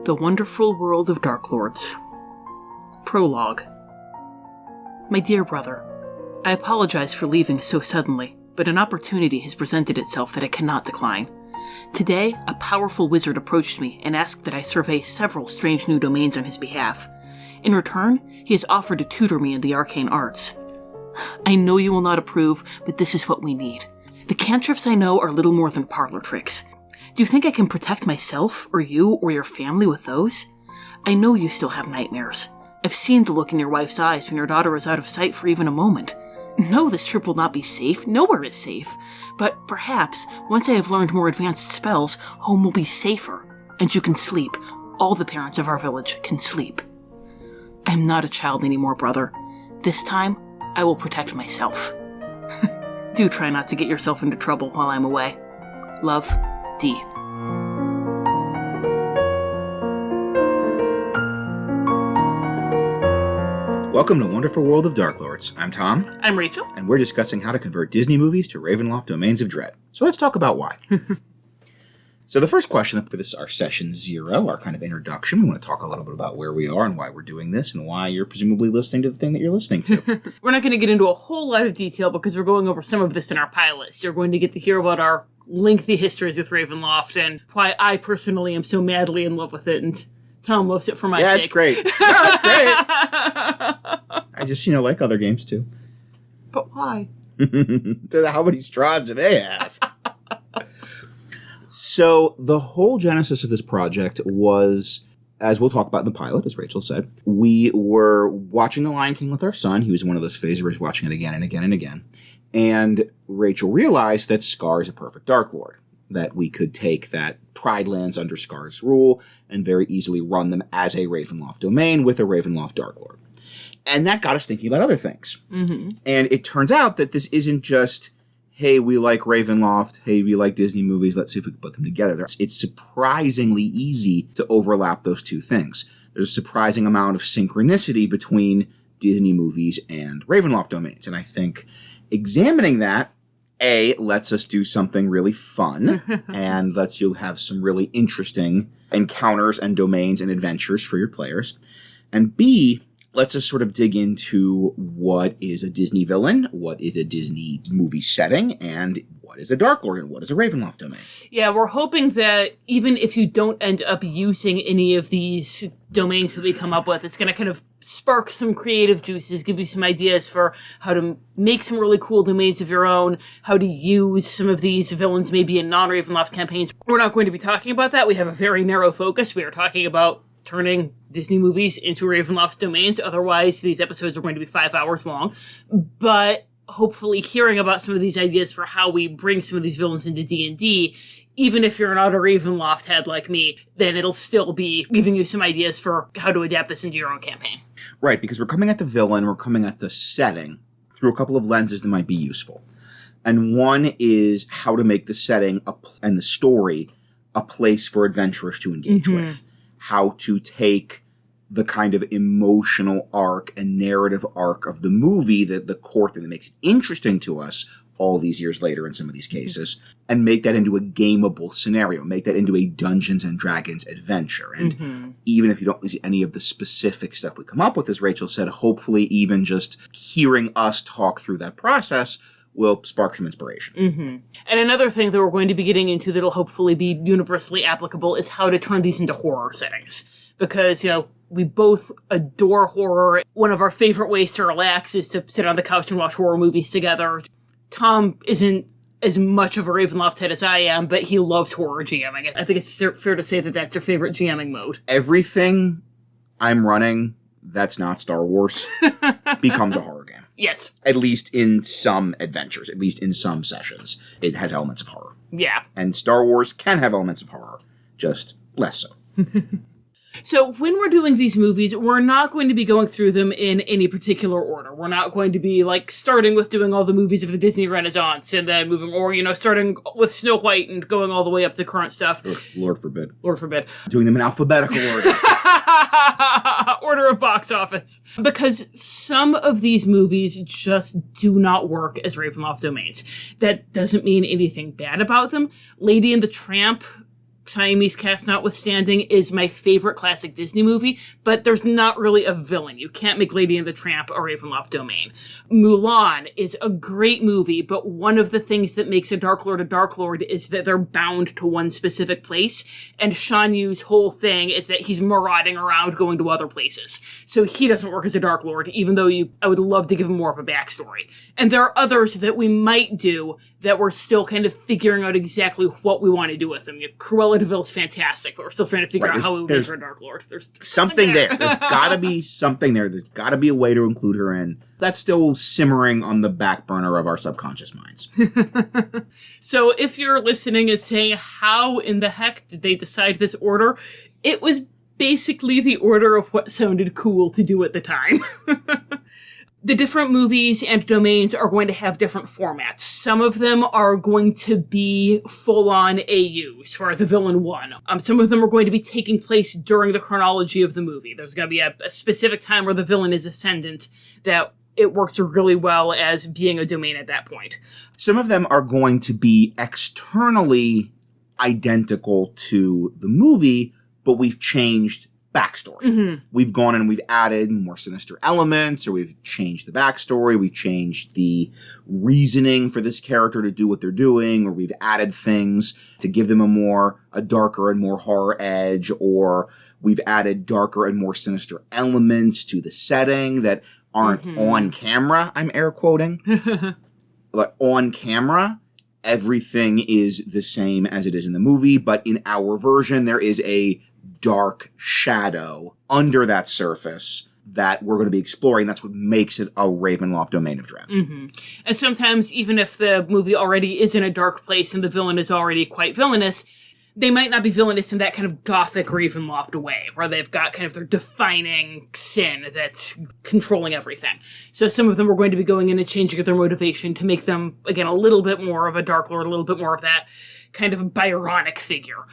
The Wonderful World of Darklords. Prologue. My dear brother, I apologize for leaving so suddenly, but an opportunity has presented itself that I cannot decline. Today, a powerful wizard approached me and asked that I survey several strange new domains on his behalf. In return, he has offered to tutor me in the arcane arts. I know you will not approve, but this is what we need. The cantrips I know are little more than parlor tricks. Do you think I can protect myself, or you, or your family with those? I know you still have nightmares. I've seen the look in your wife's eyes when your daughter is out of sight for even a moment. No, this trip will not be safe. Nowhere is safe. But perhaps, once I have learned more advanced spells, home will be safer. And you can sleep. All the parents of our village can sleep. I am not a child anymore, brother. This time, I will protect myself. Do try not to get yourself into trouble while I'm away. Love, D. Welcome to Wonderful World of Darklords. I'm Tom. I'm Rachel. And we're discussing how to convert Disney movies to Ravenloft Domains of Dread. So let's talk about why. So the first question for this, our session 0, our kind of introduction, we want to talk a little bit about where we are and why we're doing this and why you're presumably listening to the thing that you're listening to. We're not going to get into a whole lot of detail because we're going over some of this in our pilot. You're going to get to hear about our lengthy histories with Ravenloft and why I personally am so madly in love with it, and Tom loves it for my sake. Yeah, it's great. No, it's great. I just, like other games too. But why? How many straws do they have? So the whole genesis of this project was, as we'll talk about in the pilot, as Rachel said, we were watching The Lion King with our son. He was in one of those phases where he's watching it again and again and again. And Rachel realized that Scar is a perfect Dark Lord, that we could take that Pride lands under Scar's rule and very easily run them as a Ravenloft domain with a Ravenloft Dark Lord. And that got us thinking about other things. Mm-hmm. And it turns out that this isn't just, hey, we like Ravenloft, hey, we like Disney movies, let's see if we can put them together. It's surprisingly easy to overlap those two things. There's a surprising amount of synchronicity between Disney movies and Ravenloft domains. And I think examining that, A, lets us do something really fun and lets you have some really interesting encounters and domains and adventures for your players. And B, lets us sort of dig into what is a Disney villain, what is a Disney movie setting, and what is a Dark Lord and what is a Ravenloft domain. Yeah, we're hoping that even if you don't end up using any of these domains that we come up with, it's going to kind of spark some creative juices, give you some ideas for how to make some really cool domains of your own, how to use some of these villains maybe in non-Ravenloft campaigns. We're not going to be talking about that. We have a very narrow focus. We are talking about turning Disney movies into Ravenloft domains. Otherwise, these episodes are going to be 5 hours long. But hopefully hearing about some of these ideas for how we bring some of these villains into D&D, even if you're not a Ravenloft head like me, then it'll still be giving you some ideas for how to adapt this into your own campaign. Right, because we're coming at the villain, we're coming at the setting through a couple of lenses that might be useful. And one is how to make the setting and the story a place for adventurers to engage with. How to take the kind of emotional arc and narrative arc of the movie, the core thing that makes it interesting to us all these years later in some of these cases, and make that into a gameable scenario, make that into a Dungeons & Dragons adventure. And even if you don't see any of the specific stuff we come up with, as Rachel said, hopefully even just hearing us talk through that process will spark some inspiration. Mm-hmm. And another thing that we're going to be getting into that'll hopefully be universally applicable is how to turn these into horror settings. Because, we both adore horror. One of our favorite ways to relax is to sit on the couch and watch horror movies together. Tom isn't as much of a Ravenloft head as I am, but he loves horror GMing. I think it's fair to say that that's their favorite GMing mode. Everything I'm running that's not Star Wars becomes a horror game. Yes. At least in some adventures, at least in some sessions, it has elements of horror. Yeah. And Star Wars can have elements of horror, just less so. So when we're doing these movies, we're not going to be going through them in any particular order. We're not going to be, starting with doing all the movies of the Disney Renaissance and then moving, or, starting with Snow White and going all the way up to current stuff. Lord forbid. Lord forbid. Doing them in alphabetical order. Order of box office. Because some of these movies just do not work as Ravenloft domains. That doesn't mean anything bad about them. Lady and the Tramp Siamese Cast notwithstanding, is my favorite classic Disney movie, but there's not really a villain. You can't make Lady and the Tramp a Ravenloft domain. Mulan is a great movie, but one of the things that makes a Dark Lord is that they're bound to one specific place, and Shan Yu's whole thing is that he's marauding around going to other places. So he doesn't work as a Dark Lord, even though I would love to give him more of a backstory. And there are others that we might do that we're still kind of figuring out exactly what we want to do with them. Cruella de Vil's fantastic, but we're still trying to figure out how we would make her a Dark Lord. There's something there. There's gotta be something there. There's gotta be a way to include her in. That's still simmering on the back burner of our subconscious minds. So if you're listening and saying, how in the heck did they decide this order? It was basically the order of what sounded cool to do at the time. The different movies and domains are going to have different formats. Some of them are going to be full-on AUs for the villain one. Some of them are going to be taking place during the chronology of the movie. There's going to be a specific time where the villain is ascendant that it works really well as being a domain at that point. Some of them are going to be externally identical to the movie, but we've changed backstory. Mm-hmm. We've gone and we've added more sinister elements, or we've changed the backstory, we've changed the reasoning for this character to do what they're doing, or we've added things to give them a darker and more horror edge, or we've added darker and more sinister elements to the setting that aren't on camera. I'm air quoting. Like on camera, everything is the same as it is in the movie, but in our version, there is a dark shadow under that surface that we're going to be exploring. That's what makes it a Ravenloft domain of dread. Mm-hmm. And sometimes, even if the movie already is in a dark place and the villain is already quite villainous, they might not be villainous in that kind of Gothic Ravenloft way, where they've got kind of their defining sin that's controlling everything. So some of them are going to be going in and changing their motivation to make them, again, a little bit more of a Dark Lord, a little bit more of that kind of Byronic figure.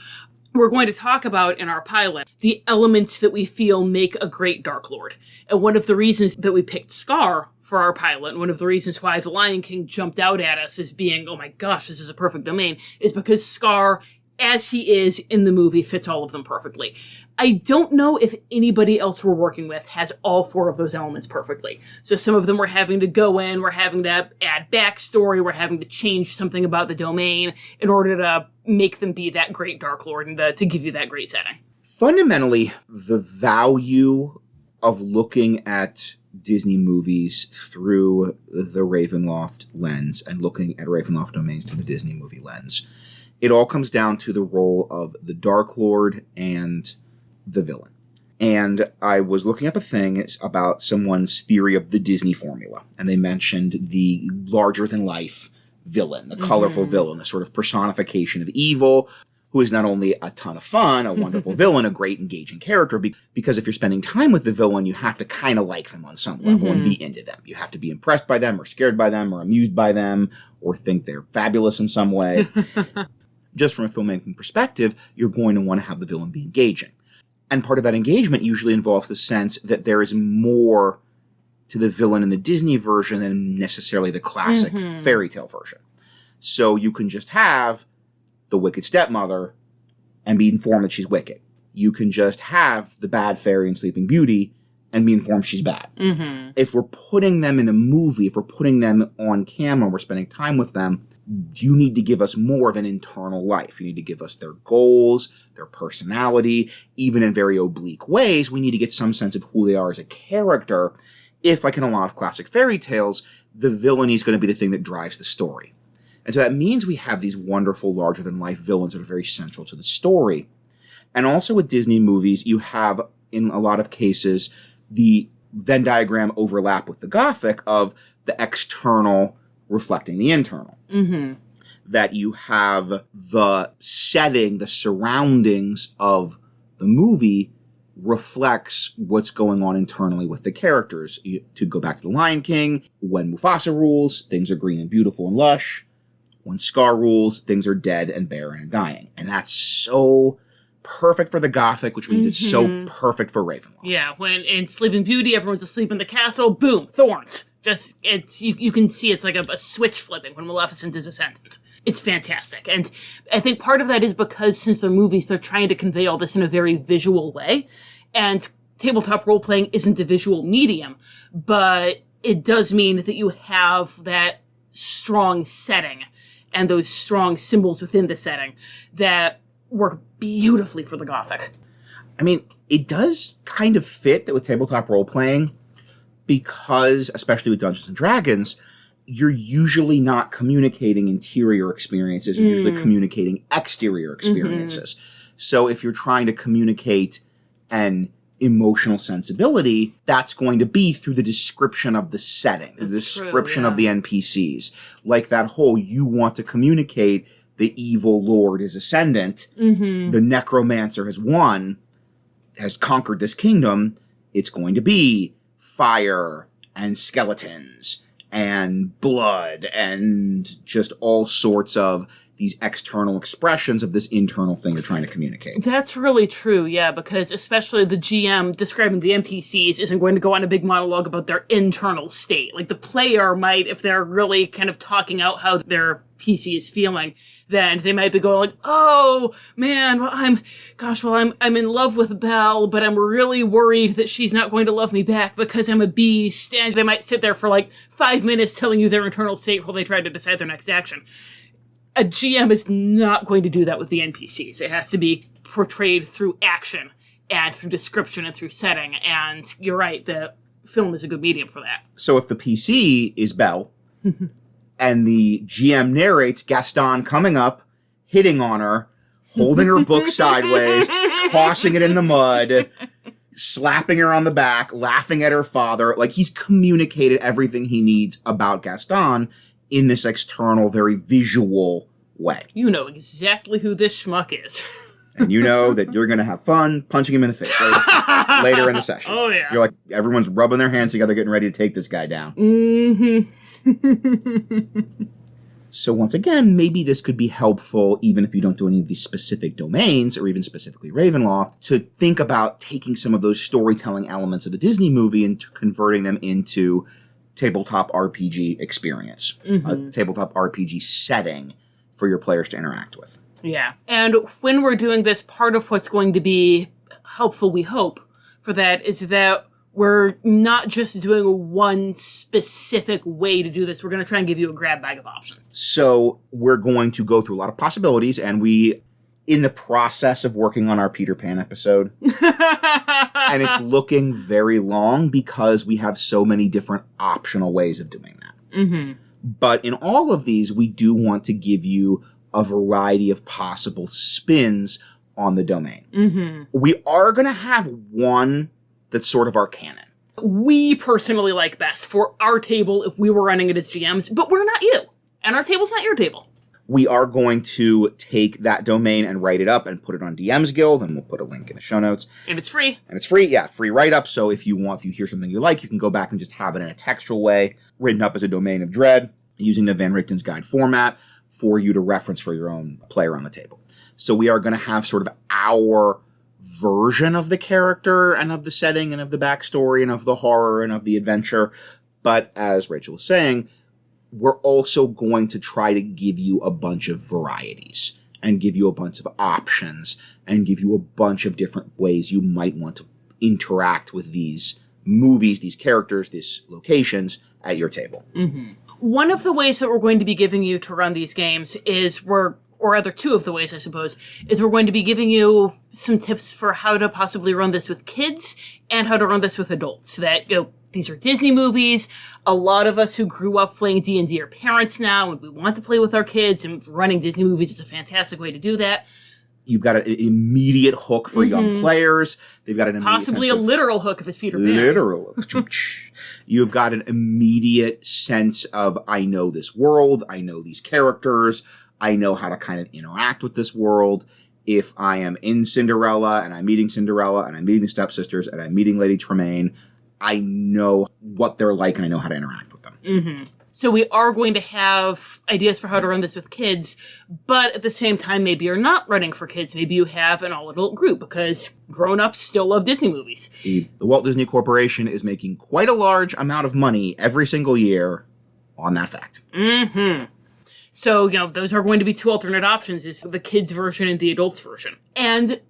We're going to talk about in our pilot the elements that we feel make a great Dark Lord. And one of the reasons that we picked Scar for our pilot, and one of the reasons why The Lion King jumped out at us as being, oh my gosh, this is a perfect domain, is because Scar, as he is in the movie, fits all of them perfectly. I don't know if anybody else we're working with has all four of those elements perfectly. So some of them we're having to go in, we're having to add backstory, we're having to change something about the domain in order to make them be that great Dark Lord and to give you that great setting. Fundamentally, the value of looking at Disney movies through the Ravenloft lens and looking at Ravenloft domains through the Disney movie lens, it all comes down to the role of the Dark Lord and the villain. And I was looking up a thing about someone's theory of the Disney formula, and they mentioned the larger-than-life villain, the colorful villain, the sort of personification of evil, who is not only a ton of fun, a wonderful villain, a great engaging character, because if you're spending time with the villain, you have to kind of like them on some level and be into them. You have to be impressed by them, or scared by them, or amused by them, or think they're fabulous in some way. Just from a filmmaking perspective, you're going to want to have the villain be engaging. And part of that engagement usually involves the sense that there is more to the villain in the Disney version than necessarily the classic fairy tale version. So you can just have the wicked stepmother and be informed that she's wicked. You can just have the bad fairy in Sleeping Beauty and be informed she's bad. Mm-hmm. If we're putting them in a movie, if we're putting them on camera, we're spending time with them, you need to give us more of an internal life. You need to give us their goals, their personality, even in very oblique ways. We need to get some sense of who they are as a character. If, like in a lot of classic fairy tales, the villainy is going to be the thing that drives the story. And so that means we have these wonderful, larger-than-life villains that are very central to the story. And also with Disney movies, you have, in a lot of cases, the Venn diagram overlap with the Gothic of the external reflecting the internal. Mm-hmm. That you have the setting, the surroundings of the movie reflects what's going on internally with the characters. To go back to The Lion King, when Mufasa rules, things are green and beautiful and lush. When Scar rules, things are dead and barren and dying. And that's so perfect for the Gothic, which means it's so perfect for Ravenloft. Yeah, when in Sleeping Beauty, everyone's asleep in the castle, boom, thorns. Just, you can see it's like a switch flipping when Maleficent is ascendant. It's fantastic. And I think part of that is because since they're movies, they're trying to convey all this in a very visual way. And tabletop role-playing isn't a visual medium, but it does mean that you have that strong setting and those strong symbols within the setting that work beautifully for the Gothic. I mean, it does kind of fit that with tabletop role-playing because, especially with Dungeons & Dragons, you're usually not communicating interior experiences. You're usually communicating exterior experiences. So if you're trying to communicate an emotional sensibility, that's going to be through the description of the setting, the description of the NPCs. Like that whole, you want to communicate the evil lord is ascendant, the necromancer has won, has conquered this kingdom. It's going to be fire and skeletons and blood and just all sorts of these external expressions of this internal thing you're trying to communicate. That's really true, yeah, because especially the GM describing the NPCs isn't going to go on a big monologue about their internal state. Like the player might, if they're really kind of talking out how their PC is feeling, then they might be going like, oh, man, well, I'm in love with Belle, but I'm really worried that she's not going to love me back because I'm a beast. And they might sit there for like 5 minutes telling you their internal state while they try to decide their next action. A GM is not going to do that with the NPCs. It has to be portrayed through action and through description and through setting. And you're right, the film is a good medium for that. So if the PC is Belle, and the GM narrates Gaston coming up, hitting on her, holding her book sideways, tossing it in the mud, slapping her on the back, laughing at her father, like he's communicated everything he needs about Gaston in this external, very visual way. You know exactly who this schmuck is. And you know that you're going to have fun punching him in the face later in the session. Oh, yeah. You're like, everyone's rubbing their hands together, getting ready to take this guy down. So once again, maybe this could be helpful, even if you don't do any of these specific domains, or even specifically Ravenloft, to think about taking some of those storytelling elements of a Disney movie and converting them into tabletop RPG experience, a tabletop RPG setting for your players to interact with. Yeah. And when we're doing this, part of what's going to be helpful, we hope, for that is that we're not just doing one specific way to do this. We're going to try and give you a grab bag of options. So we're going to go through a lot of possibilities, and we, in the process of working on our Peter Pan episode, and it's looking very long because we have so many different optional ways of doing that. But in all of these, we do want to give you a variety of possible spins on the domain. We are going to have one that's sort of our canon. We personally like best for our table if we were running it as GMs, but we're not you. And our table's not your table. We are going to take that domain and write it up and put it on DM's Guild, and we'll put a link in the show notes. And it's free. And it's free, yeah, free write-up. So if you hear something you like, you can go back and just have it in a textual way, written up as a domain of dread, using the Van Richten's Guide format for you to reference for your own player on the table. So we are going to have sort of our version of the character and of the setting and of the backstory and of the horror and of the adventure. But as Rachel was saying, we're also going to try to give you a bunch of varieties and give you a bunch of options and give you a bunch of different ways you might want to interact with these movies, these characters, these locations at your table. One of the ways that we're going to be giving you to run these games is or rather two of the ways, I suppose, is we're going to be giving you some tips for how to possibly run this with kids and how to run this with adults. That, these are Disney movies. A lot of us who grew up playing D&D are parents now, and we want to play with our kids, and running Disney movies is a fantastic way to do that. You've got an immediate hook for young players. They've got an possibly a literal hook if it's Peter Pan. Literal. You've got an immediate sense of, I know this world, I know these characters, I know how to kind of interact with this world. If I am in Cinderella and I'm meeting Cinderella and I'm meeting the stepsisters and I'm meeting Lady Tremaine, I know what they're like and I know how to interact with them. So we are going to have ideas for how to run this with kids, but at the same time, maybe you're not running for kids. Maybe you have an all-adult group because grown-ups still love Disney movies. The Walt Disney Corporation is making quite a large amount of money every single year on that fact. So, those are going to be two alternate options, is the kids version and the adults version. And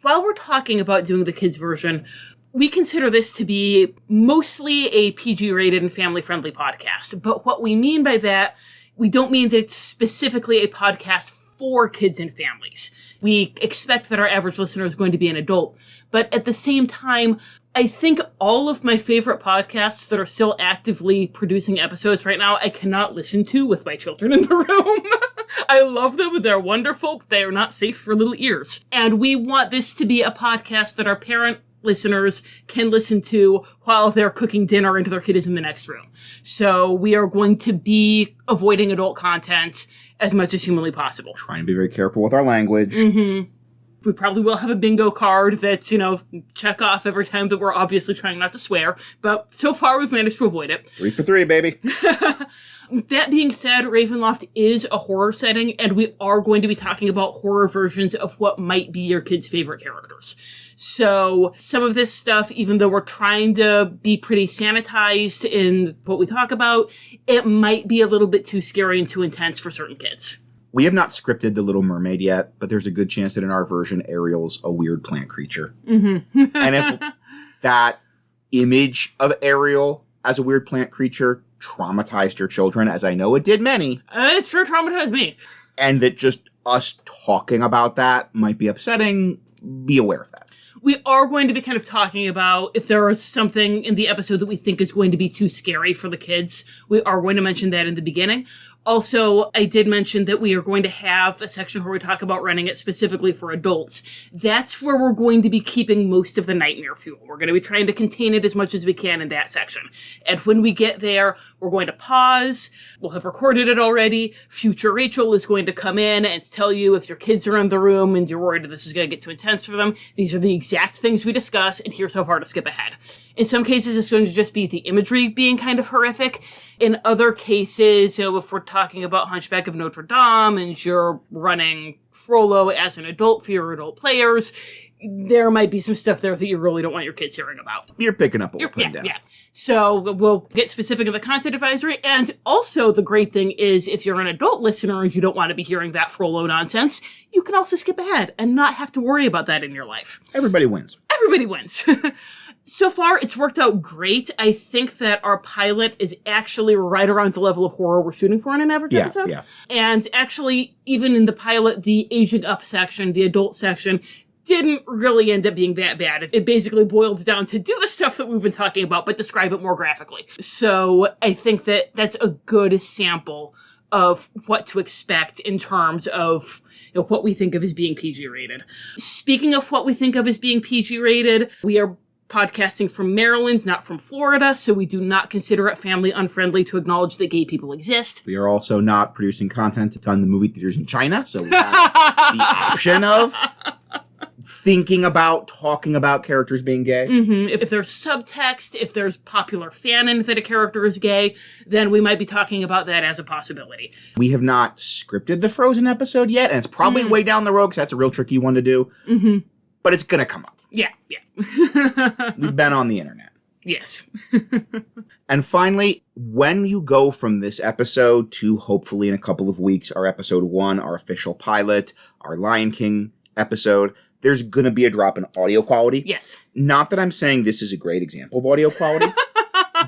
while we're talking about doing the kids version, we consider this to be mostly a PG-rated and family-friendly podcast. But what we mean by that, we don't mean that it's specifically a podcast for kids and families. We expect that our average listener is going to be an adult. But at the same time, I think all of my favorite podcasts that are still actively producing episodes right now, I cannot listen to with my children in the room. I love them. They're wonderful. They are not safe for little ears. And we want this to be a podcast that our parent listeners can listen to while they're cooking dinner and their kid is in the next room. So we are going to be avoiding adult content as much as humanly possible. Trying to be very careful with our language. Mm-hmm. We probably will have a bingo card that's, check off every time that we're obviously trying not to swear. But so far, we've managed to avoid it. 3 for 3, baby. That being said, Ravenloft is a horror setting, and we are going to be talking about horror versions of what might be your kids' favorite characters. So some of this stuff, even though we're trying to be pretty sanitized in what we talk about, it might be a little bit too scary and too intense for certain kids. We have not scripted The Little Mermaid yet, but there's a good chance that in our version, Ariel's a weird plant creature. Mm-hmm. And if that image of Ariel as a weird plant creature traumatized your children, as I know it did many. It sure traumatized me. And that just us talking about that might be upsetting, be aware of that. We are going to be kind of talking about if there is something in the episode that we think is going to be too scary for the kids. We are going to mention that in the beginning. Also, I did mention that we are going to have a section where we talk about running it specifically for adults. That's where we're going to be keeping most of the nightmare fuel. We're going to be trying to contain it as much as we can in that section. And when we get there, we're going to pause. We'll have recorded it already. Future Rachel is going to come in and tell you if your kids are in the room and you're worried that this is going to get too intense for them. These are the exact things we discuss, and here's how far to skip ahead. In some cases, it's going to just be the imagery being kind of horrific. In other cases, if we're talking about Hunchback of Notre Dame and you're running Frollo as an adult for your adult players, there might be some stuff there that you really don't want your kids hearing about. You're picking up what we're putting down. Yeah. So we'll get specific in the content advisory. And also the great thing is if you're an adult listener and you don't want to be hearing that Frollo nonsense, you can also skip ahead and not have to worry about that in your life. Everybody wins. Everybody wins. So far, it's worked out great. I think that our pilot is actually right around the level of horror we're shooting for in an average episode. Yeah. And actually, even in the pilot, the aging up section, the adult section, didn't really end up being that bad. It basically boils down to do the stuff that we've been talking about, but describe it more graphically. So I think that that's a good sample of what to expect in terms of what we think of as being PG-rated. Speaking of what we think of as being PG-rated, we are podcasting from Maryland, not from Florida, so we do not consider it family unfriendly to acknowledge that gay people exist. We are also not producing content to ton the movie theaters in China, so we have the option of thinking about, talking about characters being gay. Mm-hmm. If there's subtext, if there's popular fanon that a character is gay, then we might be talking about that as a possibility. We have not scripted the Frozen episode yet, and it's probably way down the road because that's a real tricky one to do. Mm-hmm. But it's going to come up. Yeah. We've been on the internet. Yes. And finally, when you go from this episode to hopefully in a couple of weeks, our episode 1, our official pilot, our Lion King episode, there's going to be a drop in audio quality. Yes. Not that I'm saying this is a great example of audio quality,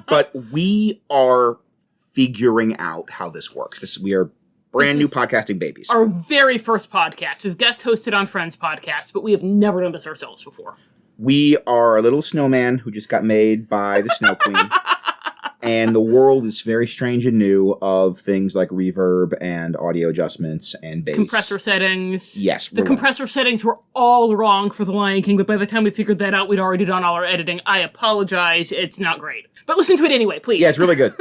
but we are figuring out how this works. We are brand new podcasting babies. Our very first podcast. We've guest hosted on Friends podcasts, but we have never done this ourselves before. We are a little snowman who just got made by the Snow Queen. And the world is very strange and new of things like reverb and audio adjustments and bass. Compressor settings. Yes. The compressor settings were all wrong for The Lion King, but by the time we figured that out, we'd already done all our editing. I apologize. It's not great. But listen to it anyway, please. Yeah, it's really good.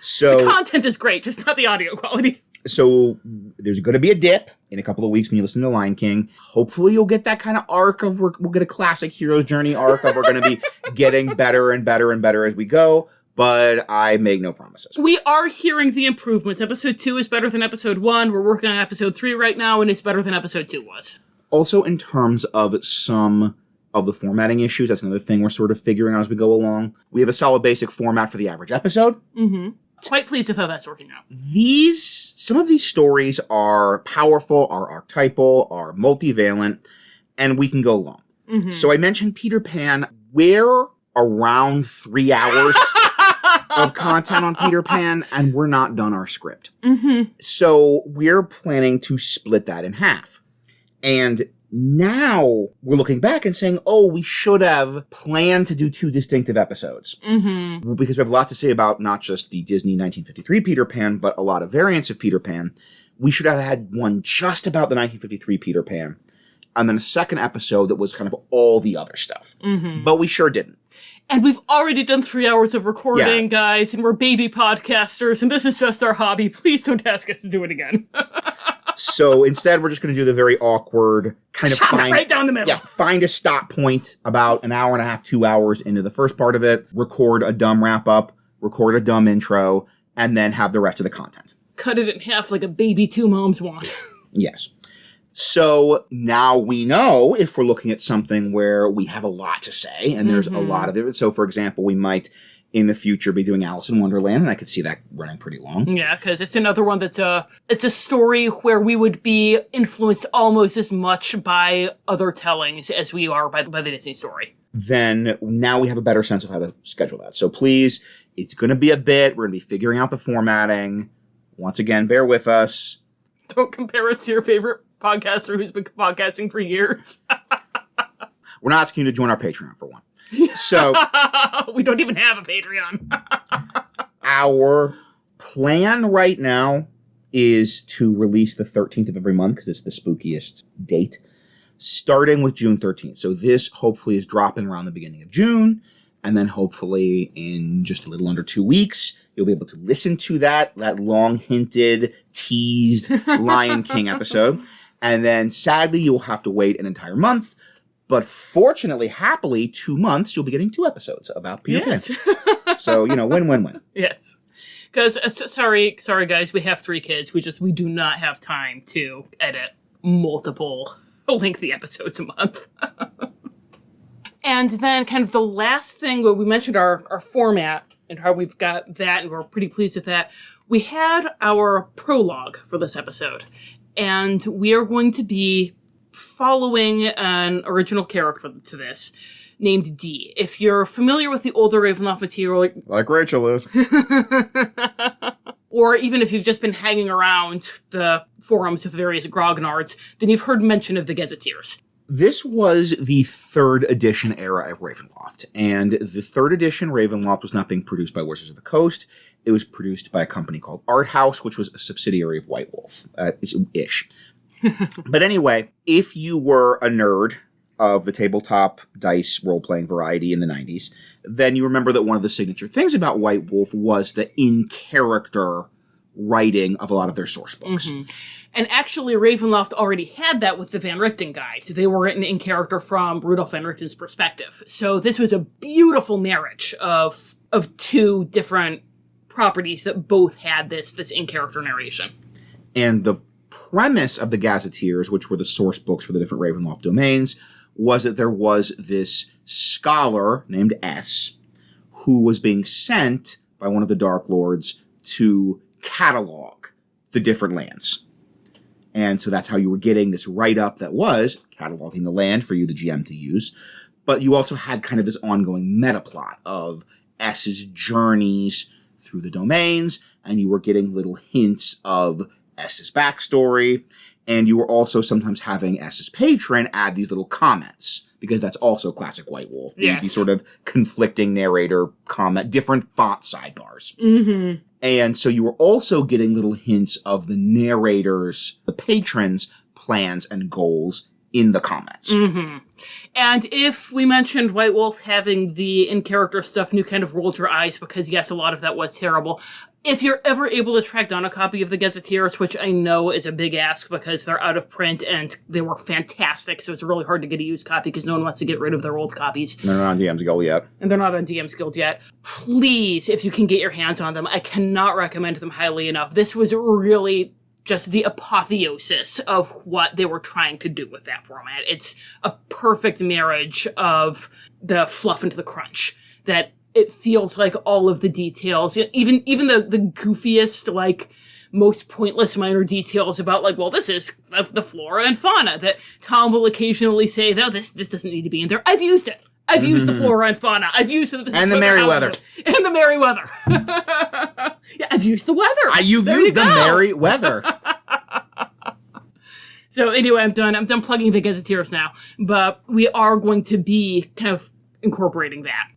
So the content is great, just not the audio quality. So there's going to be a dip in a couple of weeks when you listen to Lion King. Hopefully you'll get that kind of arc of, we'll get a classic hero's journey arc of we're going to be getting better and better and better as we go. But I make no promises. We are hearing the improvements. Episode 2 is better than episode 1. We're working on episode 3 right now, and it's better than episode 2 was. Also, in terms of some of the formatting issues, that's another thing we're sort of figuring out as we go along. We have a solid basic format for the average episode. Mm-hmm. Quite pleased with how that's working out. Some of these stories are powerful, are archetypal, are multivalent, and we can go long. Mm-hmm. So I mentioned Peter Pan. We're around 3 hours of content on Peter Pan, and we're not done our script. Mm-hmm. So we're planning to split that in half. And now we're looking back and saying, oh, we should have planned to do 2 distinctive episodes. Mm-hmm. Because we have a lot to say about not just the Disney 1953 Peter Pan, but a lot of variants of Peter Pan. We should have had one just about the 1953 Peter Pan, and then a second episode that was kind of all the other stuff. Mm-hmm. But we sure didn't. And we've already done 3 hours of recording, guys, and we're baby podcasters, and this is just our hobby. Please don't ask us to do it again. So instead, we're just going to do the very awkward kind of right down the middle. Yeah, find a stop point about an hour and a half, 2 hours into the first part of it, record a dumb wrap-up, record a dumb intro, and then have the rest of the content. Cut it in half like a baby two moms want. Yes. So now we know if we're looking at something where we have a lot to say, and there's a lot of it. So, for example, we might in the future be doing Alice in Wonderland, and I could see that running pretty long. Yeah, because it's another one that's it's a story where we would be influenced almost as much by other tellings as we are by the Disney story. Then now we have a better sense of how to schedule that. So please, it's going to be a bit. We're going to be figuring out the formatting. Once again, bear with us. Don't compare us to your favorite podcaster who's been podcasting for years. We're not asking you to join our Patreon, for one. So we don't even have a Patreon. Our plan right now is to release the 13th of every month because it's the spookiest date, starting with June 13th. So this hopefully is dropping around the beginning of June, and then hopefully in just a little under 2 weeks, you'll be able to listen to that long hinted, teased Lion King episode. And then sadly, you'll have to wait an entire month. But fortunately, happily, 2 months, you'll be getting 2 episodes about Peter Pan. So, win-win-win. Yes. Because, sorry, guys, we have 3 kids. We do not have time to edit multiple lengthy episodes a month. And then kind of the last thing, we mentioned our format and how we've got that, and we're pretty pleased with that. We had our prologue for this episode, and we are going to be following an original character to this named Dee. If you're familiar with the older Ravenloft material, like Rachel is, or even if you've just been hanging around the forums with various grognards, then you've heard mention of the Gazeteers. This was the 3rd edition era of Ravenloft, and the 3rd edition Ravenloft was not being produced by Wizards of the Coast. It was produced by a company called Art House, which was a subsidiary of White Wolf, ish. But anyway, if you were a nerd of the tabletop dice role-playing variety in the 90s, then you remember that one of the signature things about White Wolf was the in-character writing of a lot of their source books. Mm-hmm. And actually, Ravenloft already had that with the Van Richten guides. They were written in character from Rudolf Van Richten's perspective. So this was a beautiful marriage of 2 different properties that both had this in-character narration. And the premise of the Gazeteers, which were the source books for the different Ravenloft domains, was that there was this scholar named S who was being sent by one of the Dark Lords to catalog the different lands. And so that's how you were getting this write-up that was cataloging the land for you, the GM, to use. But you also had kind of this ongoing meta-plot of S's journeys through the domains, and you were getting little hints of S's backstory, and you were also sometimes having S's patron add these little comments, because that's also classic White Wolf. Yes. The sort of conflicting narrator comment, different font sidebars. Mm-hmm. And so you were also getting little hints of the narrator's, the patron's plans and goals in the comments. Mm-hmm. And if we mentioned White Wolf having the in-character stuff, and you kind of rolled your eyes because, yes, a lot of that was terrible. If you're ever able to track down a copy of the Gazeteers, which I know is a big ask because they're out of print and they were fantastic, so it's really hard to get a used copy because no one wants to get rid of their old copies. They're not on DM's Guild yet. And they're not on DM's Guild yet. Please, if you can get your hands on them, I cannot recommend them highly enough. This was really just the apotheosis of what they were trying to do with that format. It's a perfect marriage of the fluff and the crunch that it feels like all of the details, even the goofiest, like, most pointless minor details about, like, well, this is the flora and fauna that Tom will occasionally say, no, this doesn't need to be in there. I've used it. I've used the flora and fauna. I've used it. And the Merryweather. And the Merryweather. Yeah, I've used the weather. You've used the Merryweather. So anyway, I'm done plugging the Gazeteers now. But we are going to be kind of incorporating that.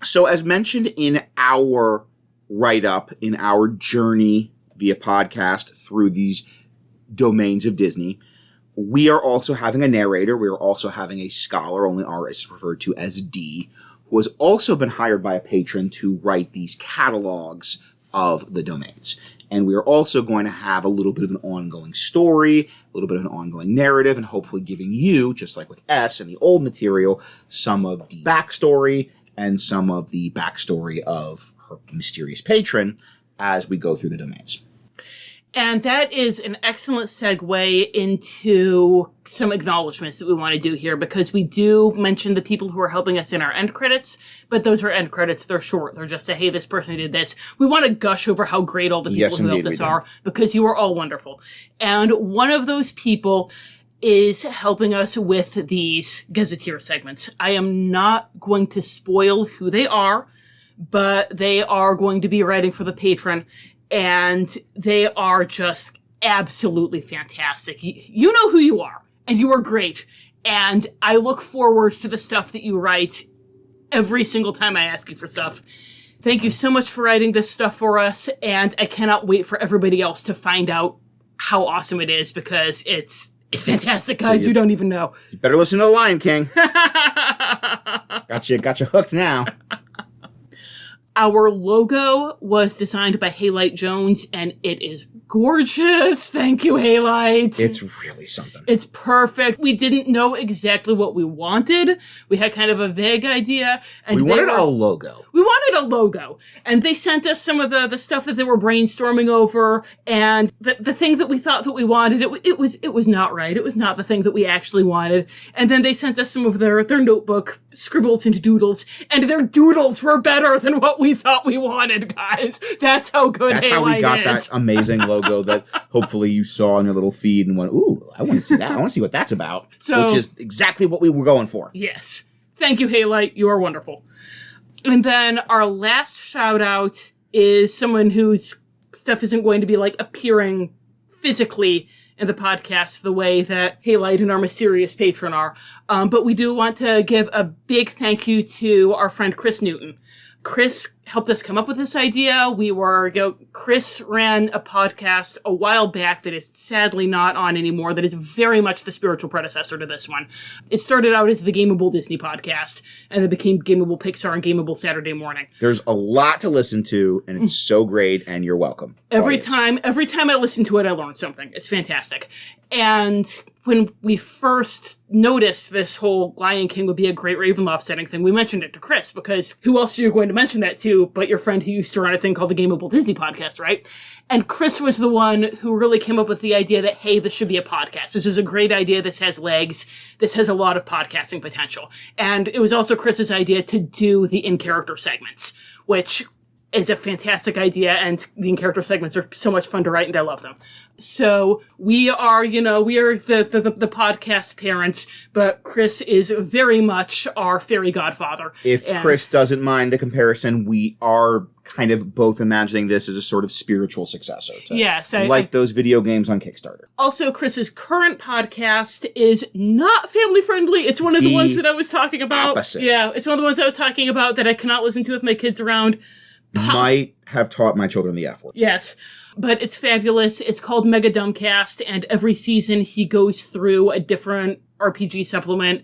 So as mentioned in our write-up, in our journey via podcast through these domains of Disney, we are also having a narrator. We are also having a scholar, only R is referred to as D, who has also been hired by a patron to write these catalogs of the domains. And we are also going to have a little bit of an ongoing story, a little bit of an ongoing narrative, and hopefully giving you, just like with S and the old material, some of the backstory and some of the backstory of her mysterious patron as we go through the domains. And that is an excellent segue into some acknowledgements that we want to do here, because we do mention the people who are helping us in our end credits, but those are end credits. They're short. They're just hey, this person did this. We want to gush over how great all the people who helped us are, because you are all wonderful. And one of those people is helping us with these Gazeteer segments. I am not going to spoil who they are, but they are going to be writing for the patron. And they are just absolutely fantastic. You know who you are, and you are great. And I look forward to the stuff that you write every single time I ask you for stuff. Thank you so much for writing this stuff for us, and I cannot wait for everybody else to find out how awesome it is, because it's fantastic, guys. So you don't even know. You better listen to The Lion King. Got you hooked now. Our logo was designed by Haylight Jones, and it is gorgeous. Thank you, Haylight. It's really something. It's perfect. We didn't know exactly what we wanted. We had kind of a vague idea. And we wanted a logo. We wanted a logo. And they sent us some of the stuff that they were brainstorming over, and the thing that we thought that we wanted, it was not right. It was not the thing that we actually wanted. And then they sent us some of their notebook scribbles and doodles, and their doodles were better than what we thought we wanted, guys. That's how good Haylight is. That's how we got that amazing logo that hopefully you saw in your little feed and went, ooh, I want to see that. I want to see what that's about. Which is exactly what we were going for. Yes. Thank you, Haylight. You are wonderful. And then our last shout out is someone whose stuff isn't going to be like appearing physically in the podcast the way that Haylight and our mysterious patron are. But we do want to give a big thank you to our friend Chris Newton. Chris helped us come up with this idea. Chris ran a podcast a while back that is sadly not on anymore, that is very much the spiritual predecessor to this one. It started out as the Gameable Disney podcast, and it became Gameable Pixar and Gameable Saturday Morning. There's a lot to listen to, and it's so great, and you're welcome. Every time I listen to it, I learn something. It's fantastic. And when we first noticed this whole Lion King would be a great Ravenloft setting thing, we mentioned it to Chris, because who else are you going to mention that to but your friend who used to run a thing called the Gameable Disney podcast, right? And Chris was the one who really came up with the idea that, hey, this should be a podcast. This is a great idea. This has legs. This has a lot of podcasting potential. And it was also Chris's idea to do the in-character segments, which is a fantastic idea, and the in-character segments are so much fun to write, and I love them. So we are the podcast parents, but Chris is very much our fairy godfather. If Chris doesn't mind the comparison, we are kind of both imagining this as a sort of spiritual successor to those video games on Kickstarter. Also, Chris's current podcast is not family friendly. It's one of the ones that I was talking about. Opposite. Yeah, it's one of the ones I was talking about that I cannot listen to with my kids around. Might have taught my children the F word. Yes, but it's fabulous. It's called Mega Dumbcast, and every season he goes through a different RPG supplement,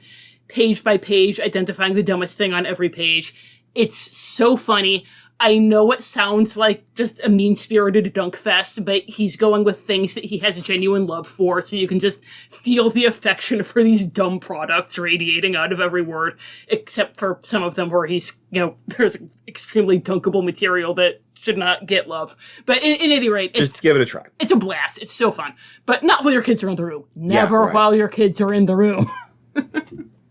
page by page, identifying the dumbest thing on every page. It's so funny. I know it sounds like just a mean-spirited dunk fest, but he's going with things that he has a genuine love for, so you can just feel the affection for these dumb products radiating out of every word, except for some of them where he's, there's extremely dunkable material that should not get love. But in any rate, just give it a try. It's a blast. It's so fun. But not while your kids are in the room. Never while your kids are in the room.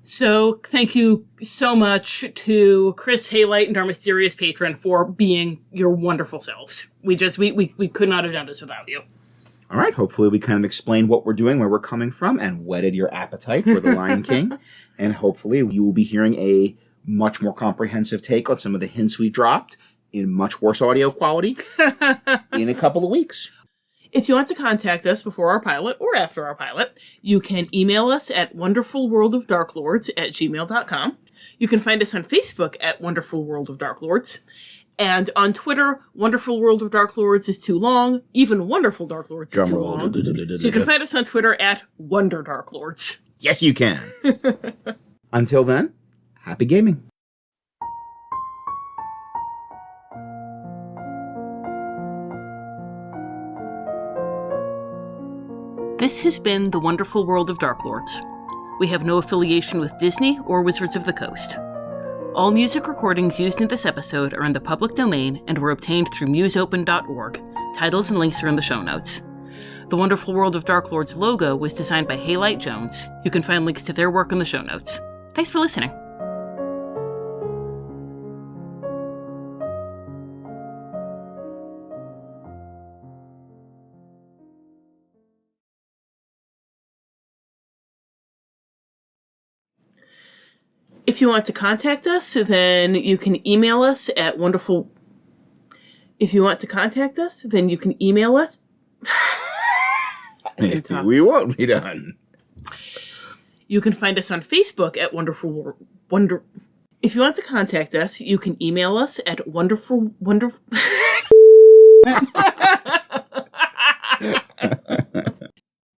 So thank you so much to Chris Haylight and our mysterious patron for being your wonderful selves. We could not have done this without you. All right. Hopefully we kind of explained what we're doing, where we're coming from, and whetted your appetite for The Lion King. And hopefully you will be hearing a much more comprehensive take on some of the hints we dropped in much worse audio quality in a couple of weeks. If you want to contact us before our pilot or after our pilot, you can email us at wonderfulworldofdarklords@gmail.com. You can find us on Facebook at Wonderful World of Darklords. And on Twitter, Wonderful World of Darklords is too long. Even Wonderful Darklords is too long. So you can find us on Twitter at Wonder Darklords. Yes, you can. Until then, happy gaming. This has been The Wonderful World of Darklords. We have no affiliation with Disney or Wizards of the Coast. All music recordings used in this episode are in the public domain and were obtained through museopen.org. Titles and links are in the show notes. The Wonderful World of Darklords logo was designed by Haylight Jones. You can find links to their work in the show notes. Thanks for listening. If you want to contact us, then you can email us at wonderful... If you want to contact us, then you can email us... We won't be done. You can find us on Facebook at If you want to contact us, you can email us at wonderful...